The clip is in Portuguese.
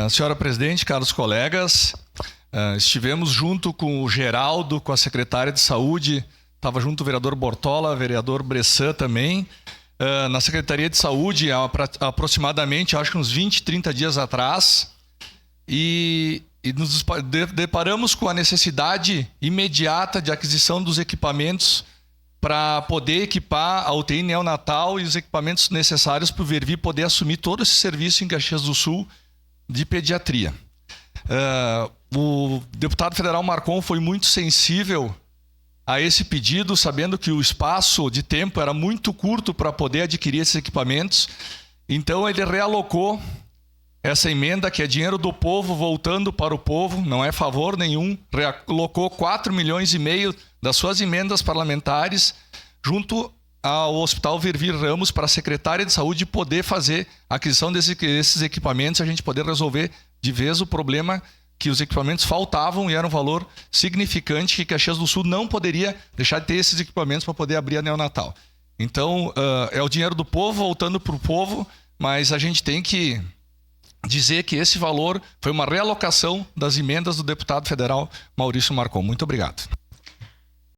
Senhora presidente, caros colegas, estivemos junto com o Geraldo, com a secretária de Saúde, estava junto o vereador Bortola, o vereador Bressan também, na Secretaria de Saúde, há aproximadamente, acho que uns 20, 30 dias atrás, e nos deparamos com a necessidade imediata de aquisição dos equipamentos para poder equipar a UTI neonatal e os equipamentos necessários para o Vervi poder assumir todo esse serviço em Caxias do Sul de pediatria. O deputado federal Marcon foi muito sensível a esse pedido, sabendo que o espaço de tempo era muito curto para poder adquirir esses equipamentos. Então ele realocou essa emenda, que é dinheiro do povo voltando para o povo, não é favor nenhum, realocou 4,5 milhões das suas emendas parlamentares junto ao Hospital Vervi Ramos para a secretária de Saúde poder fazer a aquisição desses equipamentos e a gente poder resolver de vez o problema que os equipamentos faltavam e era um valor significante que Caxias do Sul não poderia deixar de ter esses equipamentos para poder abrir a neonatal. Então, é o dinheiro do povo voltando para o povo, mas a gente tem que dizer que esse valor foi uma realocação das emendas do deputado federal Maurício Marcon. Muito obrigado.